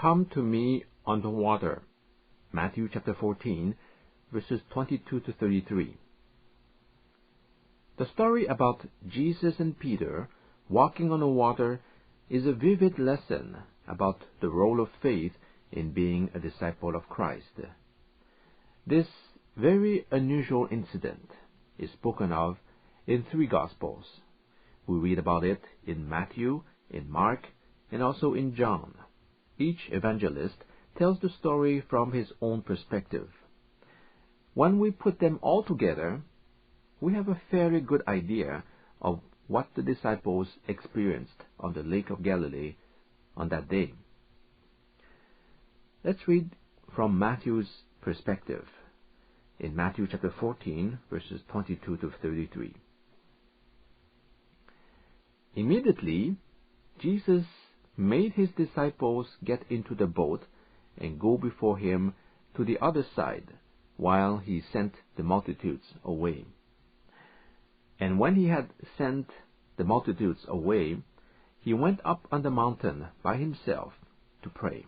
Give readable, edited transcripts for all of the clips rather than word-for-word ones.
Come to me on the water. Matthew chapter 14, verses 22 to 33. The story about Jesus and Peter walking on the water is a vivid lesson about the role of faith in being a disciple of Christ. This very unusual incident is spoken of in 3 Gospels. We read about it in Matthew, in Mark, and also in John. Each evangelist tells the story from his own perspective. When we put them all together, we have a fairly good idea of what the disciples experienced on the Lake of Galilee on that day. Let's read from Matthew's perspective in Matthew chapter 14, verses 22 to 33. Immediately, Jesus made his disciples get into the boat and go before him to the other side, while he sent the multitudes away. And when he had sent the multitudes away, he went up on the mountain by himself to pray.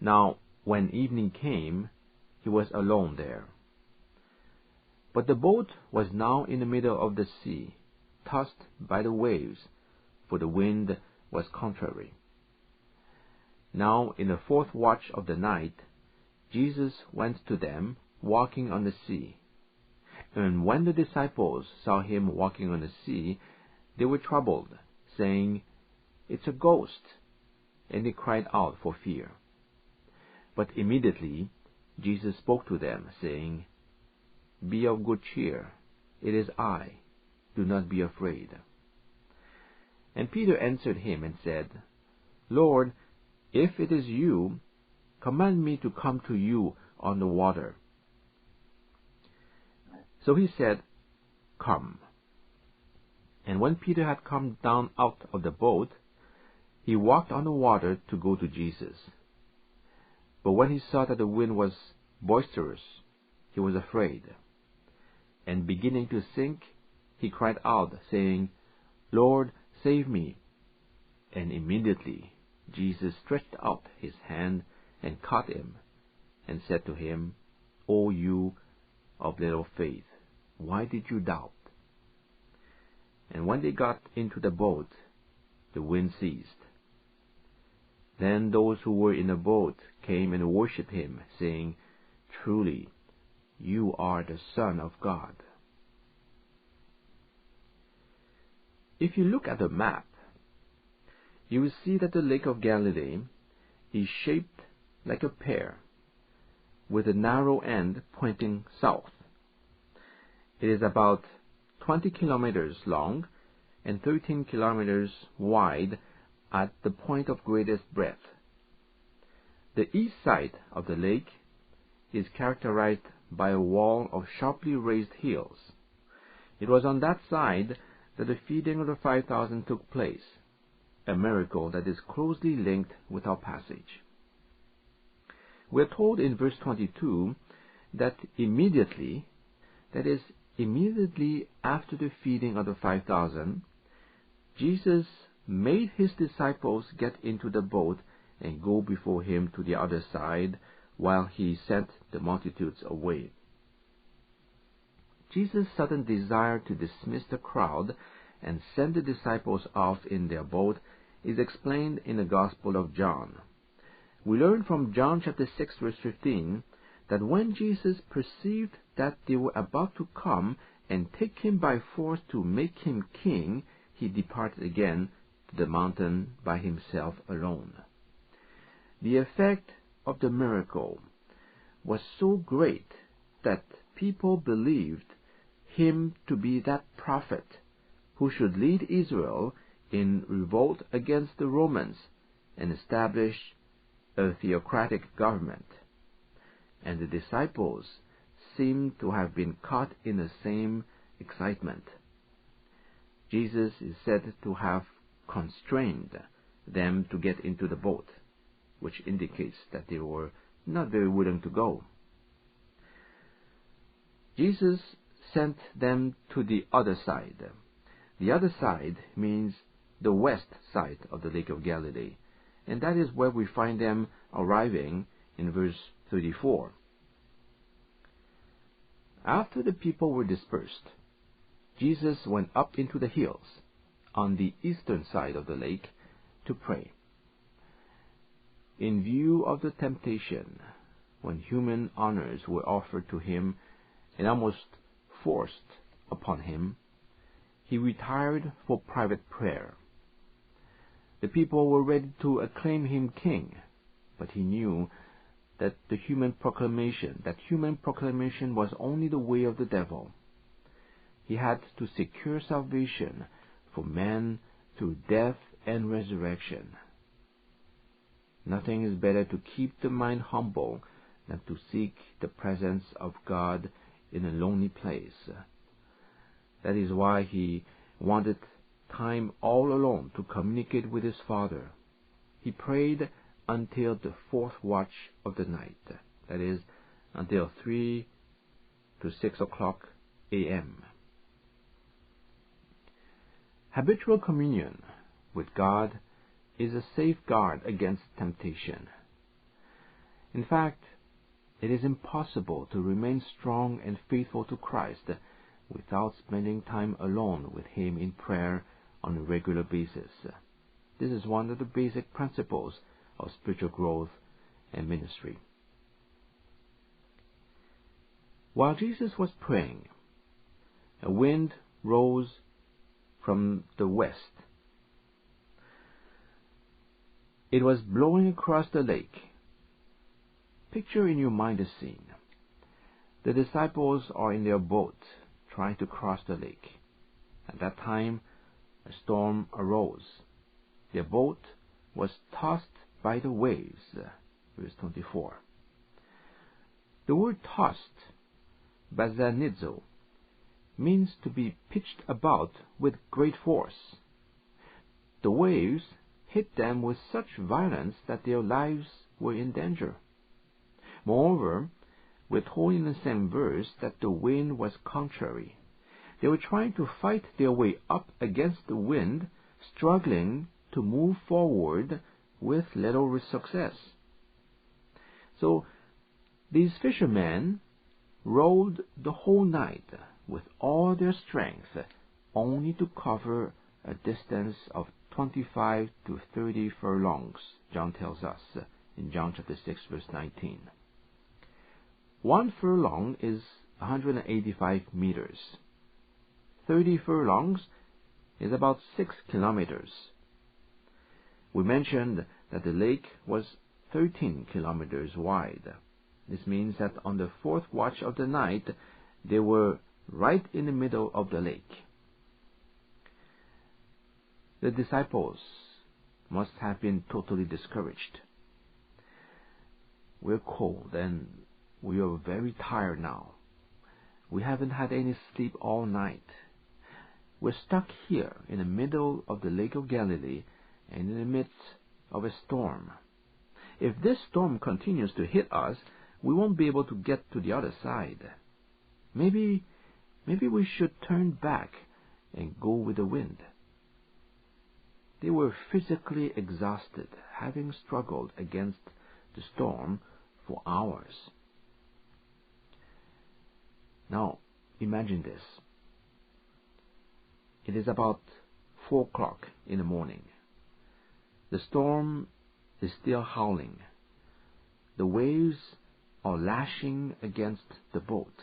Now, when evening came, he was alone there. But the boat was now in the middle of the sea, tossed by the waves, for the wind was contrary. Now, in the 4th watch of the night, Jesus went to them, walking on the sea. And when the disciples saw him walking on the sea, they were troubled, saying, "It's a ghost," and they cried out for fear. But immediately Jesus spoke to them, saying, "Be of good cheer, it is I, do not be afraid." And Peter answered him and said, "Lord, if it is you, command me to come to you on the water." So he said, "Come." And when Peter had come down out of the boat, he walked on the water to go to Jesus. But when he saw that the wind was boisterous, he was afraid. And beginning to sink, he cried out, saying, "Lord, save me." And immediately Jesus stretched out his hand and caught him, and said to him, "O you of little faith, why did you doubt?" And when they got into the boat, the wind ceased. Then those who were in the boat came and worshipped him, saying, "Truly, you are the Son of God." If you look at the map, you will see that the Lake of Galilee is shaped like a pear, with a narrow end pointing south. It is about 20 kilometers long and 13 kilometers wide at the point of greatest breadth. The east side of the lake is characterized by a wall of sharply raised hills. It was on that side that the feeding of the 5,000 took place, a miracle that is closely linked with our passage. We are told in verse 22 that immediately, that is, immediately after the feeding of the 5,000, Jesus made his disciples get into the boat and go before him to the other side, while he sent the multitudes away. Jesus' sudden desire to dismiss the crowd and send the disciples off in their boat is explained in the Gospel of John. We learn from John chapter 6, verse 15, that when Jesus perceived that they were about to come and take him by force to make him king, he departed again to the mountain by himself alone. The effect of the miracle was so great that people believed him to be that prophet who should lead Israel in revolt against the Romans and establish a theocratic government. And the disciples seem to have been caught in the same excitement. Jesus is said to have constrained them to get into the boat, which indicates that they were not very willing to go. Jesus sent them to the other side. The other side means the west side of the Lake of Galilee, And that is where we find them arriving in verse 34. After the people were dispersed, Jesus went up into the hills on the eastern side of the lake to pray. In view of the temptation, when human honors were offered to him and almost forced upon him, he retired for private prayer. The people were ready to acclaim him king, but he knew that human proclamation was only the way of the devil. He had to secure salvation for man through death and resurrection. Nothing is better to keep the mind humble than to seek the presence of God in a lonely place. That is why he wanted time all alone to communicate with his Father. He prayed until the fourth watch of the night, that is, until 3 to 6 o'clock a.m. Habitual communion with God is a safeguard against temptation. In fact, it is impossible to remain strong and faithful to Christ without spending time alone with Him in prayer on a regular basis. This is one of the basic principles of spiritual growth and ministry. While Jesus was praying, a wind rose from the west. It was blowing across the lake. Picture in your mind the scene. The disciples are in their boat trying to cross the lake. At that time, a storm arose. Their boat was tossed by the waves. Verse 24. The word tossed, bazanizo, means to be pitched about with great force. The waves hit them with such violence that their lives were in danger. Moreover, we're told in the same verse that the wind was contrary. They were trying to fight their way up against the wind, struggling to move forward with little success. So, these fishermen rowed the whole night with all their strength, only to cover a distance of 25 to 30 furlongs, John tells us in John chapter 6, verse 19. 1 furlong is 185 meters. 30 furlongs is about 6 kilometers. We mentioned that the lake was 13 kilometers wide. This means that on the fourth watch of the night, they were right in the middle of the lake. The disciples must have been totally discouraged. We're cold and we are very tired now. We haven't had any sleep all night. We're stuck here in the middle of the Lake of Galilee and in the midst of a storm. If this storm continues to hit us, we won't be able to get to the other side. Maybe we should turn back and go with the wind. They were physically exhausted, having struggled against the storm for hours. Now, imagine this. It is about 4 o'clock in the morning. The storm is still howling. The waves are lashing against the boat.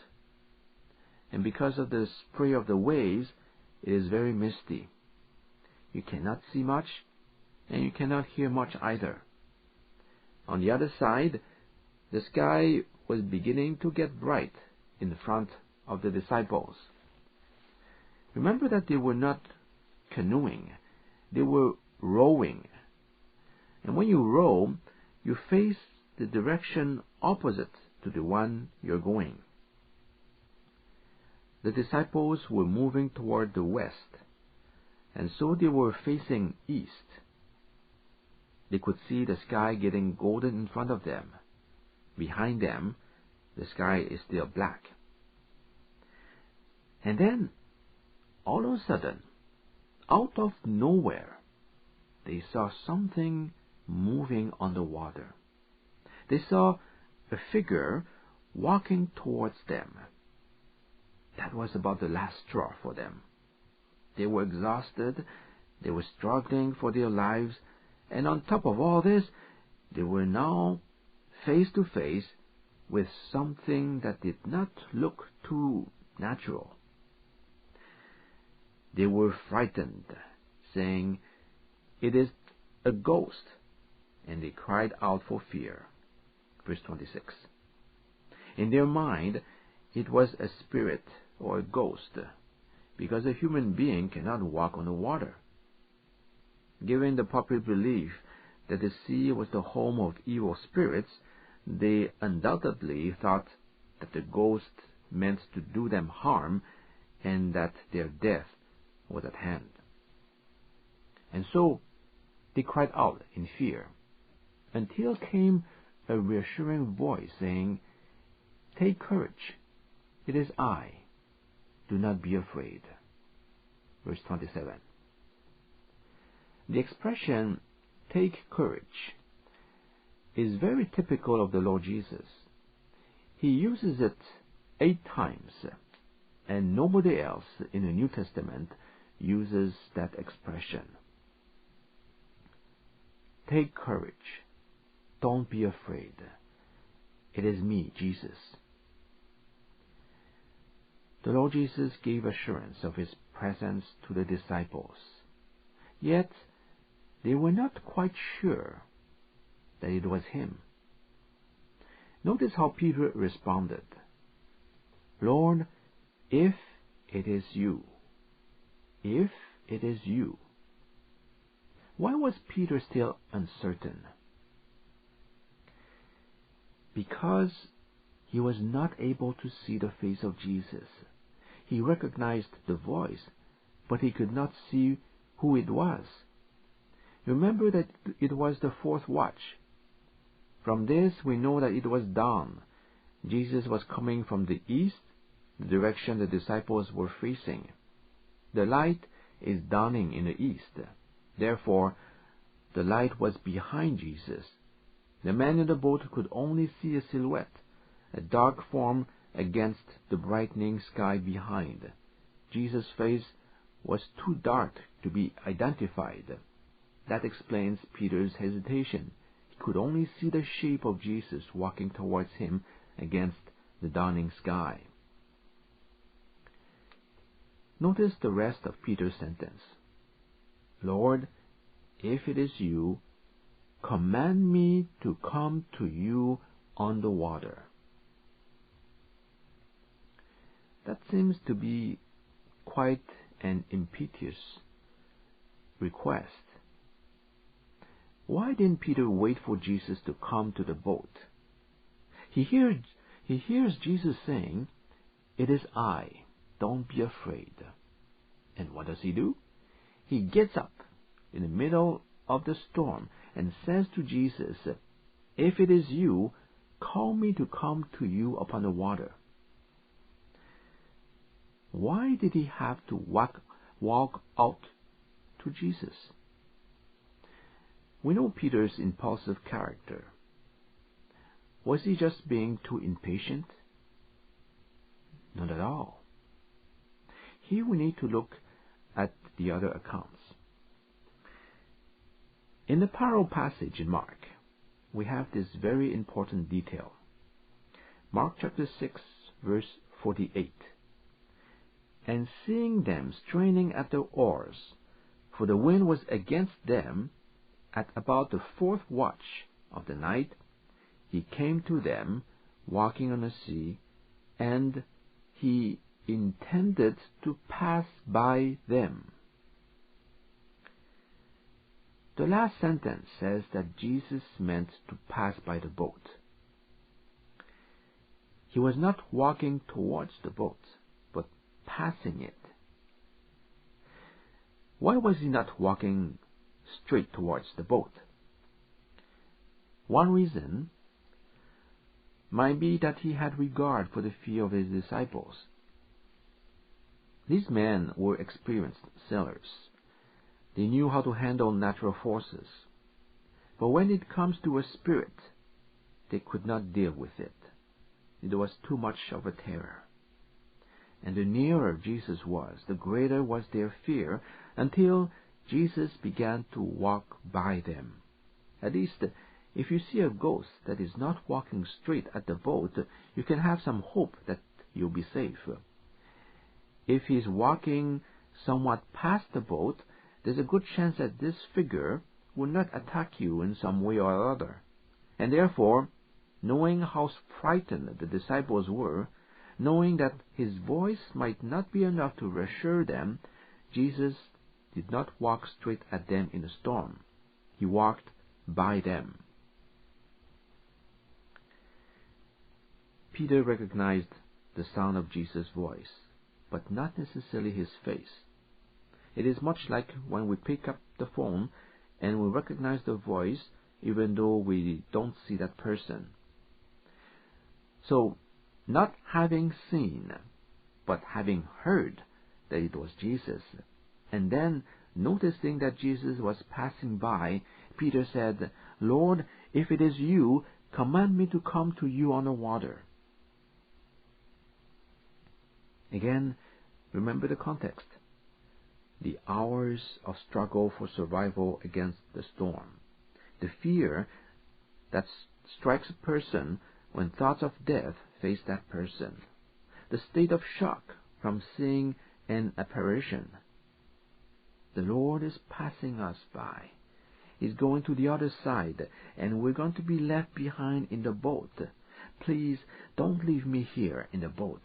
And because of the spray of the waves, it is very misty. You cannot see much, and you cannot hear much either. On the other side, the sky was beginning to get bright in front of the disciples. Remember that they were not canoeing, they were rowing. And when you row, you face the direction opposite to the one you're going. The disciples were moving toward the west, and so they were facing east. They could see the sky getting golden in front of them. Behind them, the sky is still black. And then, all of a sudden, out of nowhere, they saw something moving on the water. They saw a figure walking towards them. That was about the last straw for them. They were exhausted, they were struggling for their lives, and on top of all this, they were now face to face with something that did not look too natural. They were frightened, saying, "It is a ghost," and they cried out for fear. Verse 26. In their mind, it was a spirit or a ghost, because a human being cannot walk on the water. Given the popular belief that the sea was the home of evil spirits, they undoubtedly thought that the ghost meant to do them harm and that their death was at hand. And so they cried out in fear, until came a reassuring voice saying, "Take courage, it is I, do not be afraid." Verse 27. The expression, "take courage," is very typical of the Lord Jesus. He uses it 8 times, and nobody else in the New Testament uses that expression. Take courage. Don't be afraid. It is me, Jesus. The Lord Jesus gave assurance of His presence to the disciples. Yet, they were not quite sure that it was Him. Notice how Peter responded. "Lord, if it is you." If it is you. Why was Peter still uncertain? Because he was not able to see the face of Jesus. He recognized the voice, but he could not see who it was. Remember that it was the 4th watch. From this we know that it was dawn. Jesus was coming from the east, the direction the disciples were facing. The light is dawning in the east. Therefore, the light was behind Jesus. The man in the boat could only see a silhouette, a dark form against the brightening sky behind. Jesus' face was too dark to be identified. That explains Peter's hesitation. He could only see the shape of Jesus walking towards him against the dawning sky. Notice the rest of Peter's sentence. "Lord, if it is you, command me to come to you on the water." That seems to be quite an impetuous request. Why didn't Peter wait for Jesus to come to the boat? He hears Jesus saying, "It is I. Don't be afraid." And what does he do? He gets up in the middle of the storm and says to Jesus, "If it is you, call me to come to you upon the water." Why did he have to walk out to Jesus? We know Peter's impulsive character. Was he just being too impatient? Not at all. Here we need to look at the other accounts. In the parallel passage in Mark, we have this very important detail. Mark chapter 6, verse 48. "And seeing them straining at their oars, for the wind was against them, at about the 4th watch of the night, he came to them, walking on the sea, and he intended to pass by them." The last sentence says that Jesus meant to pass by the boat. He was not walking towards the boat, but passing it. Why was he not walking straight towards the boat? One reason might be that he had regard for the fear of his disciples. These men were experienced sailors. They knew how to handle natural forces. But when it comes to a spirit, they could not deal with it. It was too much of a terror. And the nearer Jesus was, the greater was their fear, until Jesus began to walk by them. At least, if you see a ghost that is not walking straight at the boat, you can have some hope that you'll be safe. If he's walking somewhat past the boat, there's a good chance that this figure will not attack you in some way or other. And therefore, knowing how frightened the disciples were, knowing that his voice might not be enough to reassure them, Jesus did not walk straight at them in a storm. He walked by them. Peter recognized the sound of Jesus' voice, but not necessarily his face. It is much like when we pick up the phone and we recognize the voice even though we don't see that person. So, not having seen, but having heard that it was Jesus, and then noticing that Jesus was passing by, Peter said, "Lord, if it is you, command me to come to you on the water." Again, remember the context. The hours of struggle for survival against the storm. The fear that strikes a person when thoughts of death face that person. The state of shock from seeing an apparition. The Lord is passing us by. He's going to the other side, and we're going to be left behind in the boat. Please, don't leave me here in the boat.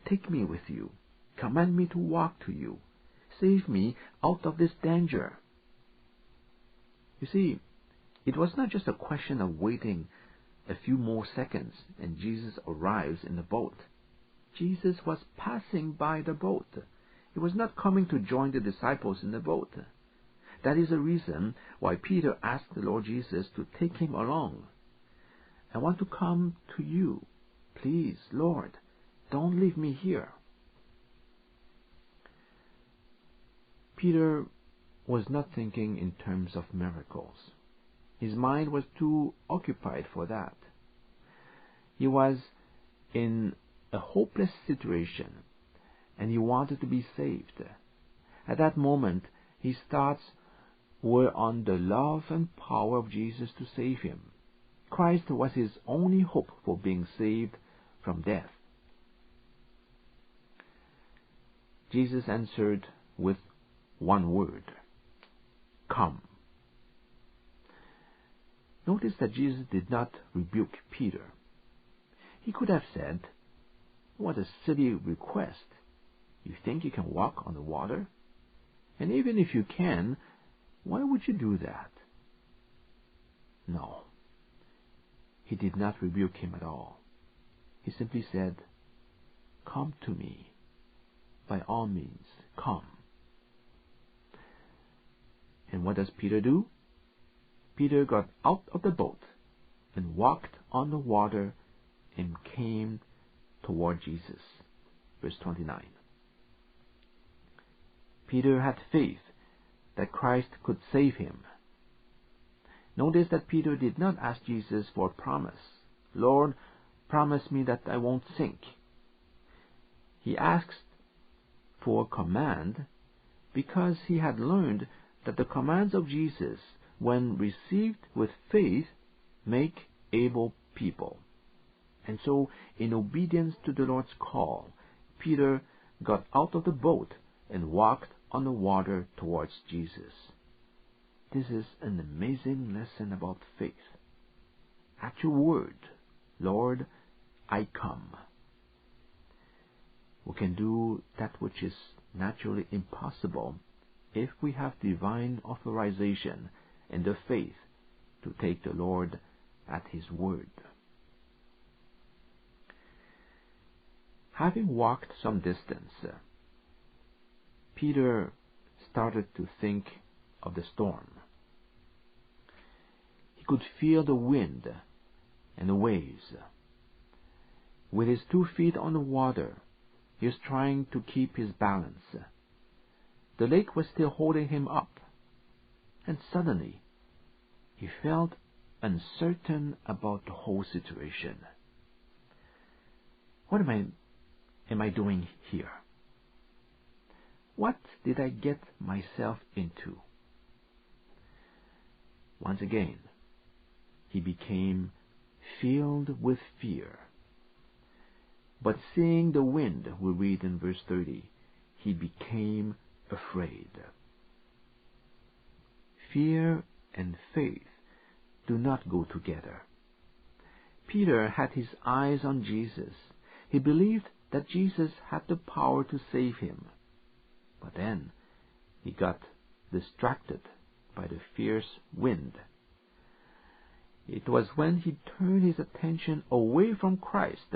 Take me with you. Command me to walk to you. Save me out of this danger. You see, it was not just a question of waiting a few more seconds and Jesus arrives in the boat. Jesus was passing by the boat. He was not coming to join the disciples in the boat. That is the reason why Peter asked the Lord Jesus to take him along. "I want to come to you. Please, Lord, don't leave me here." Peter was not thinking in terms of miracles. His mind was too occupied for that. He was in a hopeless situation, and he wanted to be saved. At that moment, his thoughts were on the love and power of Jesus to save him. Christ was his only hope for being saved from death. Jesus answered with one word, "Come." Notice that Jesus did not rebuke Peter. He could have said, "What a silly request. You think you can walk on the water? And even if you can, why would you do that?" No. He did not rebuke him at all. He simply said, "Come to me. By all means, come." And what does Peter do? Peter got out of the boat and walked on the water and came toward Jesus. Verse 29. Peter had faith that Christ could save him. Notice that Peter did not ask Jesus for a promise. "Lord, promise me that I won't sink." He asked for a command because he had learned that the commands of Jesus, when received with faith, make able people. And so, in obedience to the Lord's call, Peter got out of the boat and walked on the water towards Jesus. This is an amazing lesson about faith. At your word, "Lord, I come." We can do that which is naturally impossible if we have divine authorization and the faith to take the Lord at His word. Having walked some distance, Peter started to think of the storm. He could feel the wind and the waves. With his 2 feet on the water, he was trying to keep his balance. The lake was still holding him up, and suddenly he felt uncertain about the whole situation. What am I doing here? What did I get myself into? Once again, he became filled with fear. But seeing the wind, we read in verse 30, he became afraid. Fear and faith do not go together. Peter had his eyes on Jesus. He believed that Jesus had the power to save him. But then he got distracted by the fierce wind. It was when he turned his attention away from Christ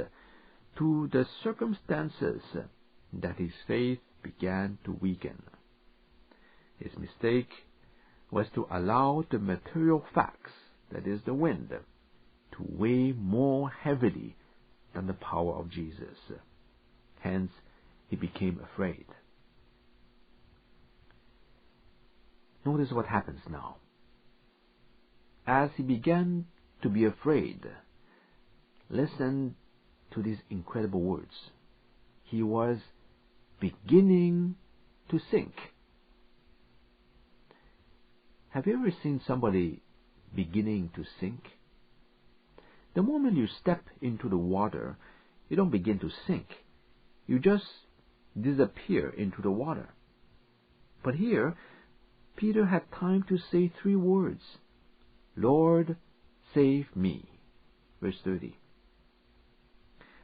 to the circumstances that his faith began to weaken. His mistake was to allow the material facts, that is the wind, to weigh more heavily than the power of Jesus. Hence, he became afraid. Notice what happens now. As he began to be afraid, listen to these incredible words. He was beginning to sink. Have you ever seen somebody beginning to sink? The moment you step into the water, you don't begin to sink. You just disappear into the water. But here, Peter had time to say 3 words. Lord, save me. Verse 30.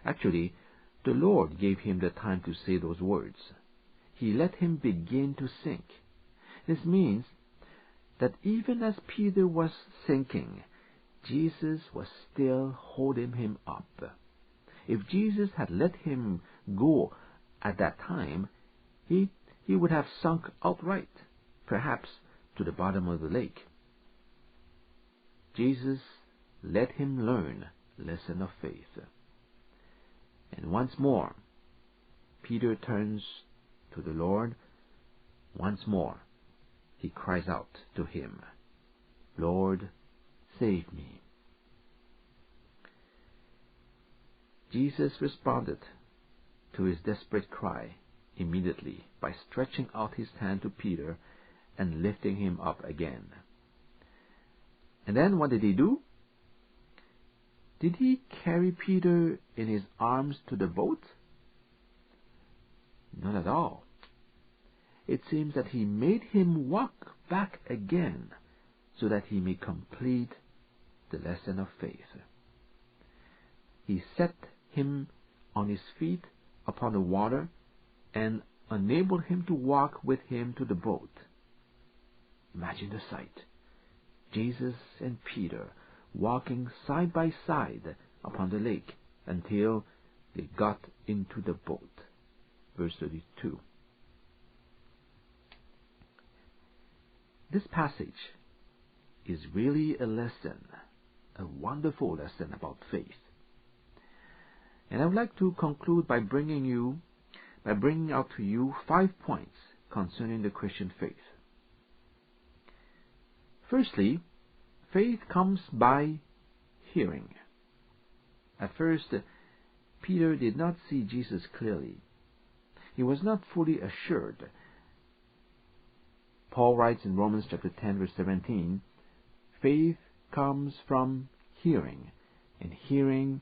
Actually, the Lord gave him the time to say those words. He let him begin to sink. This means that even as Peter was sinking, Jesus was still holding him up. If Jesus had let him go at that time, he would have sunk outright, perhaps to the bottom of the lake. Jesus let him learn a lesson of faith. And once more, Peter turns to the Lord. Once more, he cries out to him, Lord, save me. Jesus responded to his desperate cry immediately by stretching out his hand to Peter and lifting him up again. And then what did he do? Did he carry Peter in his arms to the boat? Not at all. It seems that he made him walk back again so that he may complete the lesson of faith. He set him on his feet upon the water and enabled him to walk with him to the boat. Imagine the sight. Jesus and Peter walking side by side upon the lake until they got into the boat. Verse 32. This passage is really a lesson, a wonderful lesson about faith. And I would like to conclude by bringing out to you 5 points concerning the Christian faith. Firstly, faith comes by hearing. At first, Peter did not see Jesus clearly. He was not fully assured. Paul writes in Romans chapter 10, verse 17, faith comes from hearing, and hearing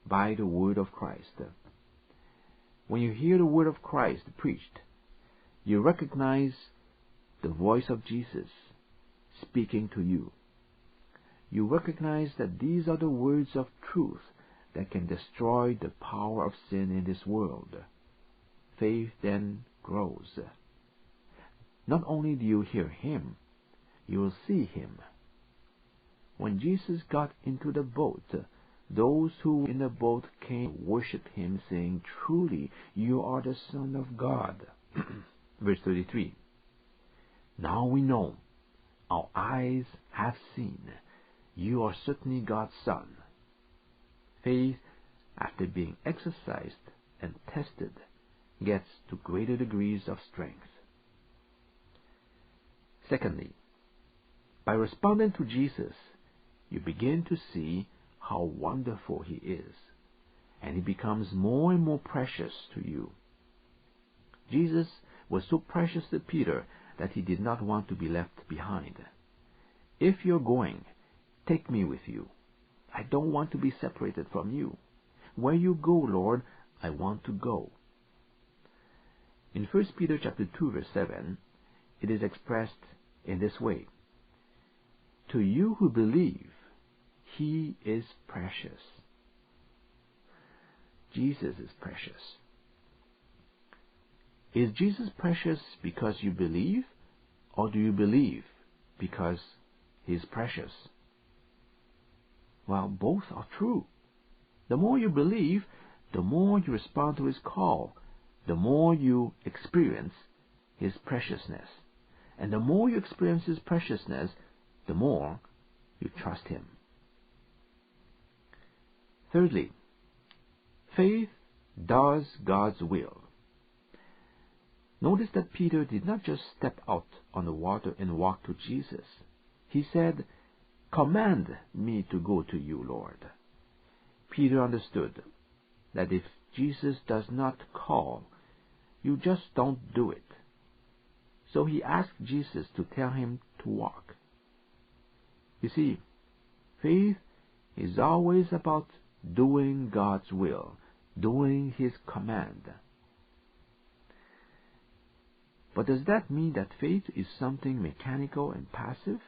by the word of Christ. When you hear the word of Christ preached, you recognize the voice of Jesus speaking to you. You recognize that these are the words of truth that can destroy the power of sin in this world. Faith then grows. Not only do you hear him, you will see him. When Jesus got into the boat, those who were in the boat came to worship him, saying, truly, you are the Son of God. Verse 33. Now we know, our eyes have seen, you are certainly God's Son. Faith, after being exercised and tested, gets to greater degrees of strength. Secondly, by responding to Jesus, you begin to see how wonderful He is, and He becomes more and more precious to you. Jesus was so precious to Peter that he did not want to be left behind. If you're going, take me with you. I don't want to be separated from you. Where you go, Lord, I want to go. In 1 Peter chapter 2, verse 7, it is expressed in this way. To you who believe, He is precious. Jesus is precious. Is Jesus precious because you believe, or do you believe because He is precious? Well, both are true. The more you believe, the more you respond to His call, the more you experience His preciousness. And the more you experience His preciousness, the more you trust Him. Thirdly, faith does God's will. Notice that Peter did not just step out on the water and walk to Jesus. He said, "Command me to go to you, Lord." Peter understood that if Jesus does not call, you just don't do it. So he asked Jesus to tell him to walk. You see, faith is always about doing God's will, doing His command. But does that mean that faith is something mechanical and passive?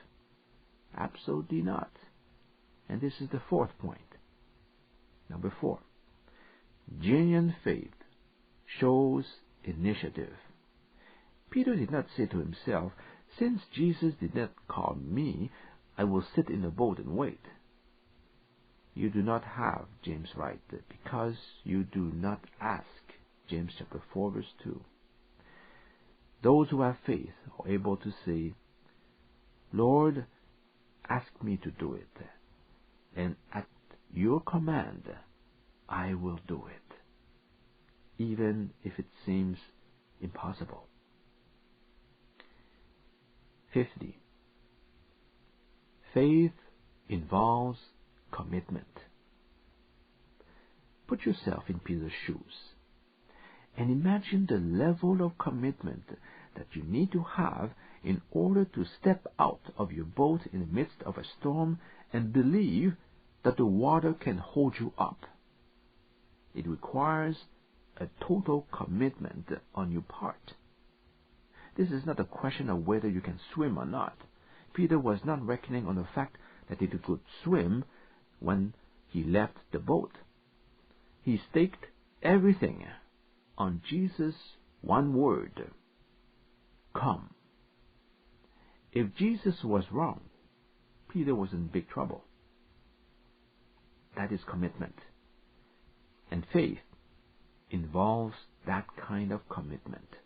Absolutely not. And this is the fourth point. Number 4. Genuine faith shows initiative. Peter did not say to himself, "Since Jesus did not call me, I will sit in the boat and wait." You do not have James right because you do not ask. James chapter 4 verse 2. Those who have faith are able to say, "Lord, ask me to do it, and at your command I will do it, even if it seems impossible." Fifthly, faith involves commitment. Put yourself in Peter's shoes and imagine the level of commitment that you need to have in order to step out of your boat in the midst of a storm and believe that the water can hold you up. It requires a total commitment on your part. This is not a question of whether you can swim or not. Peter was not reckoning on the fact that he could swim when he left the boat. He staked everything on Jesus' one word, "Come." If Jesus was wrong, Peter was in big trouble. That is commitment. And faith involves that kind of commitment.